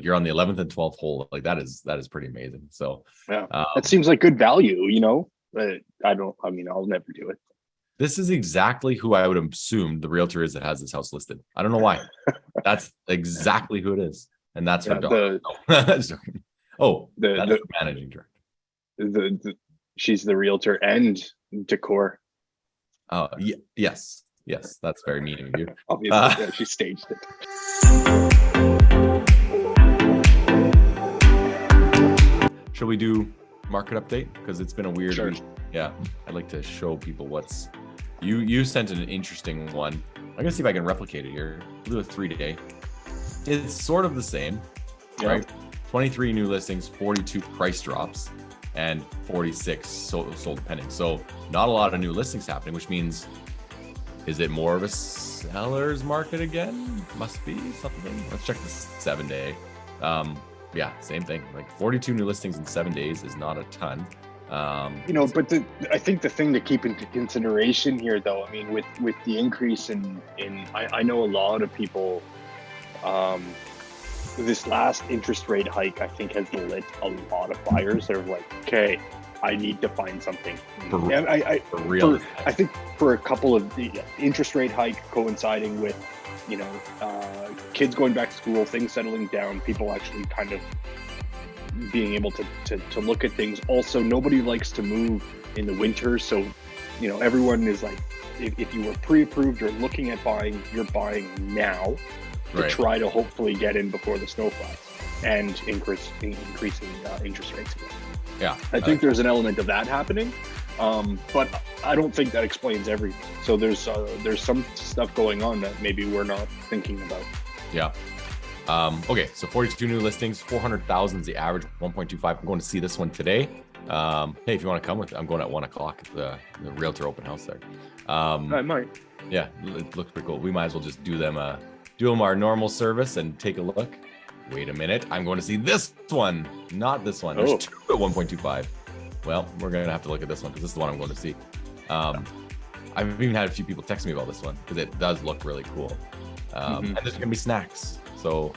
like you're on the 11th and 12th hole. Like that is pretty amazing. So Yeah, that seems like good value, but I'll never do it. this is exactly who I would assume the realtor is that has this house listed. I don't know why. That's exactly who it is. And that's her daughter. That's the managing director. She's the realtor and decor. Yes, that's very mean of you. Obviously, she staged it. Shall we do market update? Because it's been a weird week. Yeah, I'd like to show people what's you sent an interesting one. I'm gonna see if I can replicate it here. We'll do a 3-day. It's sort of the same, right? 23 new listings, 42 price drops, and 46 sold pending. So not a lot of new listings happening, which means, is it more of a seller's market again? Must be something. Let's check the 7-day. Yeah, same thing. Like 42 new listings in 7 days is not a ton. But I think the thing to keep into consideration here, though, I mean, with the increase in I know a lot of people, this last interest rate hike, I think, has lit a lot of buyers. They're like, okay, I need to find something. For real. I think for a couple of the interest rate hike coinciding with, kids going back to school, things settling down, people actually kind of being able to look at things. Also, nobody likes to move in the winter, so everyone is like, if you were pre-approved or looking at buying, you're buying now to try to hopefully get in before the snow flies and increasing interest rates again. Yeah, I think there's an element of that happening, but I don't think that explains everything. So there's some stuff going on that maybe we're not thinking about. Yeah. Okay, so 42 new listings, 400,000 is the average, 1.25. I'm going to see this one today. Hey, if you want to come with it, I'm going at 1 o'clock at the realtor open house there. I might. Yeah, it looks pretty cool. We might as well just do them our normal service and take a look. Wait a minute, I'm going to see this one, not this one. There's two at 1.25. Well, we're going to have to look at this one because this is the one I'm going to see. I've even had a few people text me about this one because it does look really cool. And there's going to be snacks. So,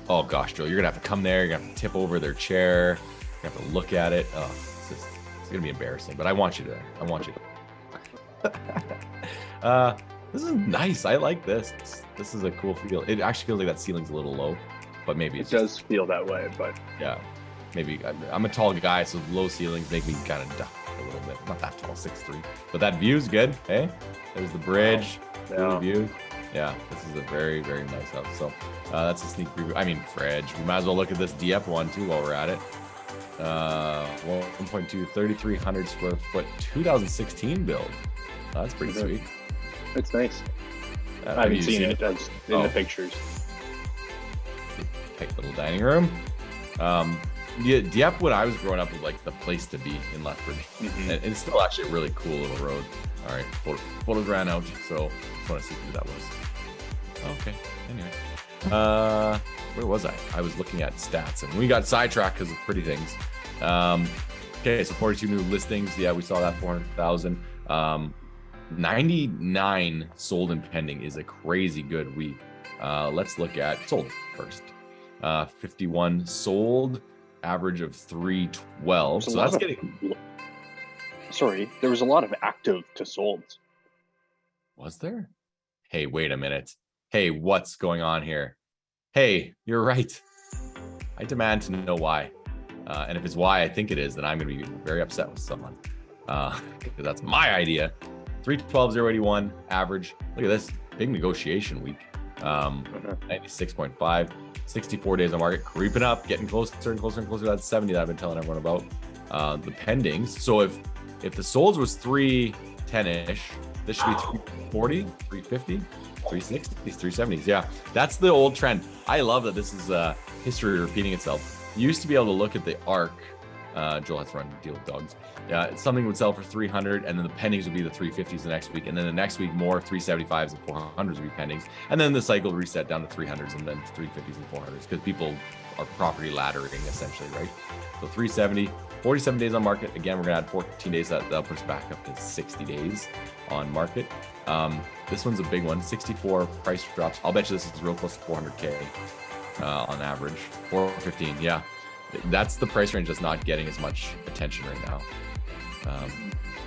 oh gosh, Joe, you're going to have to come there. You're going to have to tip over their chair. You're going to have to look at it. Oh, it's going to be embarrassing, but I want you to. This is nice. I like this. This is a cool feel. It actually feels like that ceiling's a little low, but maybe it does feel that way. But yeah, maybe I'm a tall guy, so low ceilings make me kind of duck a little bit. Not that tall, 6'3", but that view's good. Hey, there's the bridge. Wow. View. Yeah, this is a very, very nice house. So that's a sneak preview. I mean, fridge. We might as well look at this DF one too while we're at it. 1.2, 3,300 square foot, 2016 build. That's pretty sweet. It's nice. I haven't seen it in the pictures. Tight little dining room. DF when I was growing up was like the place to be in Lethbridge. And it's still actually a really cool little road. All right, photos ran out, so I want to see who that was. Okay, anyway. Where was I? I was looking at stats, and we got sidetracked because of pretty things. Okay, so 42 new listings. Yeah, we saw that 400,000. 99 sold and pending is a crazy good week. Let's look at sold first. 51 sold, average of 312. So that's getting. Sorry, there was a lot of active to sold. Was there? Hey, wait a minute. Hey, what's going on here? Hey, you're right. I demand to know why. And if it's why I think it is, then I'm going to be very upset with someone. Because that's my idea. 312, 081 average. Look at this. Big negotiation week. 96.5. 64 days on market. Creeping up. Getting closer and closer and closer to that 70 that I've been telling everyone about. The pendings. So if the solds was 310-ish, this should be 340, 350, 360s, 370s. Yeah, that's the old trend. I love that this is history repeating itself. You used to be able to look at the arc. Joel has to run to deal with dogs. Yeah, something would sell for 300, and then the pendings would be the 350s the next week, and then the next week more 375s and 400s would be pendings, and then the cycle would reset down to 300s and then 350s and 400s because people are property laddering essentially, right? So 370, 47 days on market. Again, we're gonna add 14 days. That'll push back up to 60 days on market. This one's a big one. 64 price drops. I'll bet you this is real close to 400K. on average. 415, yeah. That's the price range that's not getting as much attention right now.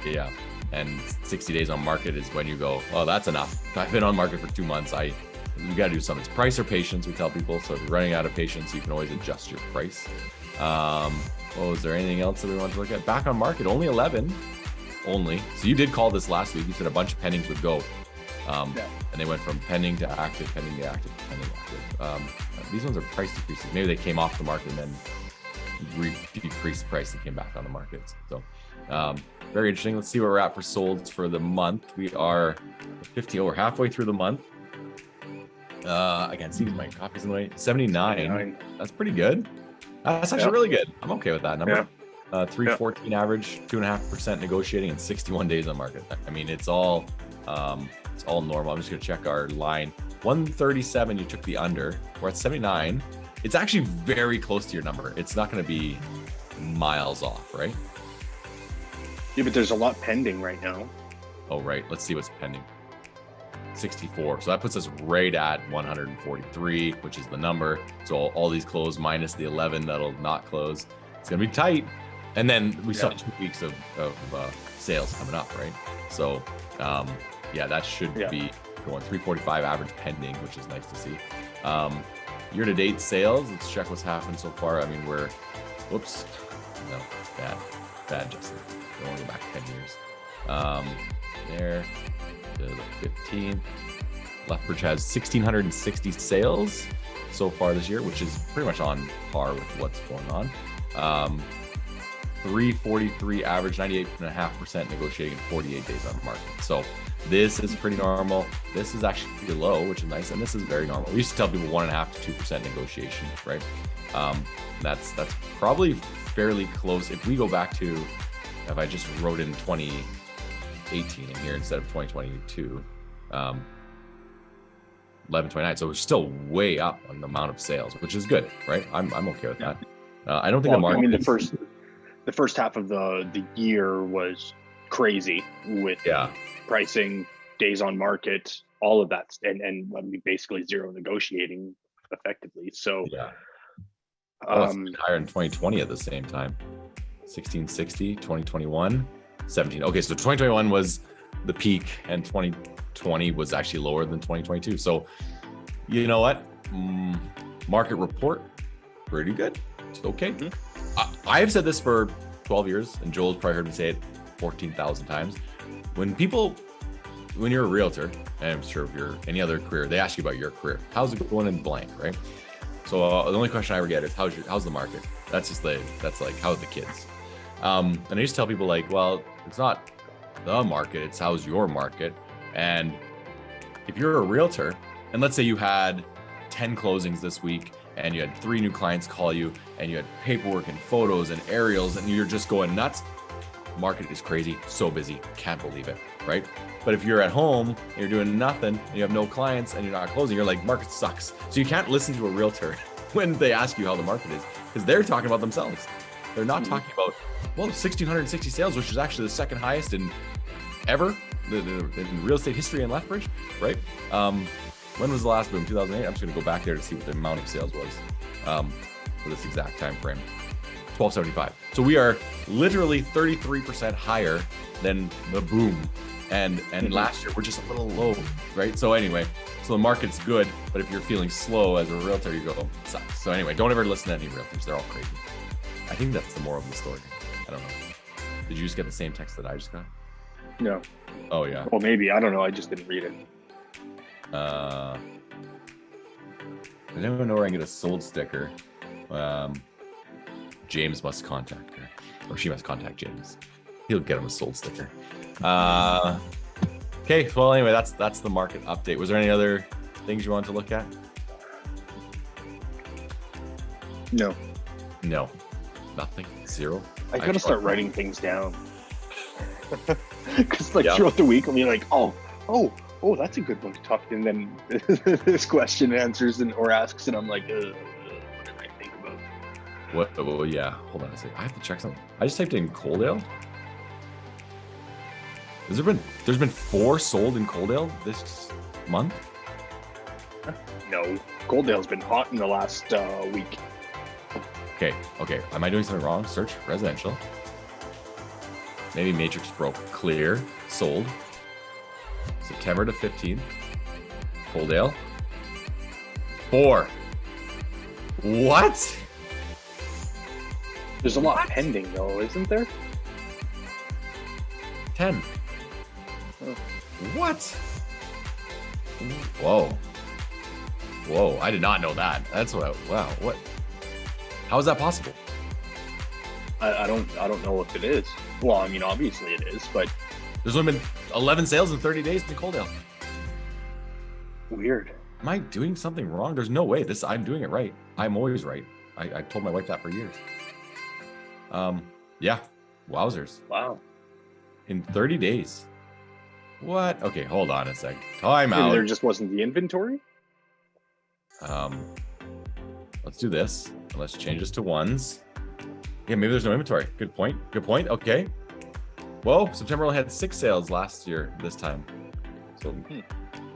Yeah, and 60 days on market is when you go, oh, that's enough. I've been on market for 2 months. You got to do something. It's price or patience, we tell people. So if you're running out of patience, you can always adjust your price. Is there anything else that we want to look at? Back on market, only 11. Only. So you did call this last week. You said a bunch of pendings would go. And they went from pending to active, pending to active, pending to active. These ones are price decreases. Maybe they came off the market and then decreased the price and came back on the market. So very interesting. Let's see where we're at for solds for the month. We are 50. We're halfway through the month. I can't see my coffee's in the way. 79. That's pretty good. That's actually really good. I'm okay with that number. 314 average, 2.5% negotiating, and 61 days on market. I mean, it's all normal. I'm just gonna check our line. 137, you took the under. We're at 79. It's actually very close to your number. It's not gonna be miles off, right? Yeah, but there's a lot pending right now. Oh, right. Let's see what's pending. 64. So that puts us right at 143, which is the number. So all these close minus the 11 that'll not close. It's gonna be tight. And then we saw 2 weeks of sales coming up, right? So that should be going 345 average pending, which is nice to see. Year-to-date sales, let's check what's happened so far. I mean, bad, Justin. Don't want to go back 10 years. There to the 15th. Lethbridge has 1,660 sales so far this year, which is pretty much on par with what's going on. 343 average, 98.5% negotiating in 48 days on the market. So this is pretty normal. This is actually low, which is nice, and this is very normal. We used to tell people 1.5 to 2% negotiation, right? That's probably fairly close. If we go back to, if I just wrote in 2018 in here instead of 2022, 1129. So we're still way up on the amount of sales, which is good, right? I'm okay with that. I don't think the market. I mean, the first half of the year was crazy with pricing, days on market, all of that, and I mean, basically zero negotiating effectively. So it's higher in 2020 at the same time. 1660, 2021, 17. Okay, so 2021 was the peak, and 2020 was actually lower than 2022. So you know what? Market report, pretty good. It's okay. I have said this for 12 years, and Joel's probably heard me say it 14,000 times. When you're a realtor, and I'm sure if you're any other career, they ask you about your career. How's it going in blank, right? So the only question I ever get is how's the market? That's like how's the kids? And I just tell people like, well, it's not the market, it's how's your market. And if you're a realtor, and let's say you had 10 closings this week, and you had 3 new clients call you, and you had paperwork and photos and aerials, and you're just going nuts. Market is crazy, so busy, can't believe it, right? But if you're at home and you're doing nothing, and you have no clients, and you're not closing, you're like, market sucks. So you can't listen to a realtor when they ask you how the market is, because they're talking about themselves. They're not talking about, 1,660 sales, which is actually the second highest in ever in real estate history in Lethbridge, right? When was the last boom? 2008. I'm just going to go back there to see what the amount of sales was for this exact time frame. 1275. So we are literally 33% higher than the boom, and last year we're just a little low, right? So anyway, so the market's good, but if you're feeling slow as a realtor, you go, it sucks. So anyway, don't ever listen to any realtors. They're all crazy. I think that's the moral of the story. I don't know. Did you just get the same text that I just got? No. Oh yeah. Well, maybe, I don't know. I just didn't read it. Does anyone know where I can get a sold sticker? James must contact her, or she must contact James. He'll get him a sold sticker. Okay, well anyway, that's the market update. Was there any other things you wanted to look at? No, nothing, zero. I gotta start writing things down, because throughout the week I'll be like, oh, that's a good one to talk to, and then this question answers or asks, and I'm like, what did I think about? What? Oh yeah, hold on a second. I have to check something. I just typed in Coaldale. There's been 4 sold in Coaldale this month. No, Coaldale's been hot in the last week. Okay. Am I doing something wrong? Search residential. Maybe Matrix broke. Clear. Sold. September to 15th. Coaldale. 4. What? There's a lot pending though, isn't there? 10. Oh. What? Whoa, I did not know that. That's what. Wow, what? How is that possible? I don't know if it is. Well, I mean, obviously it is, but There's only been 11 sales in 30 days in Coaldale. Weird. Am I doing something wrong? There's no way. I'm doing it right. I'm always right. I told my wife that for years. Yeah. Wowzers. Wow. In 30 days. What? Okay, hold on a sec. Time Maybe out. there just wasn't the inventory? Let's do this. Let's change this to ones. Yeah, maybe there's no inventory. Good point. Okay. Whoa, September only had 6 sales last year this time. So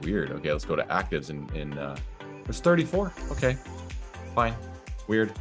weird. Okay, let's go to actives in there's 34. Okay. Fine. Weird.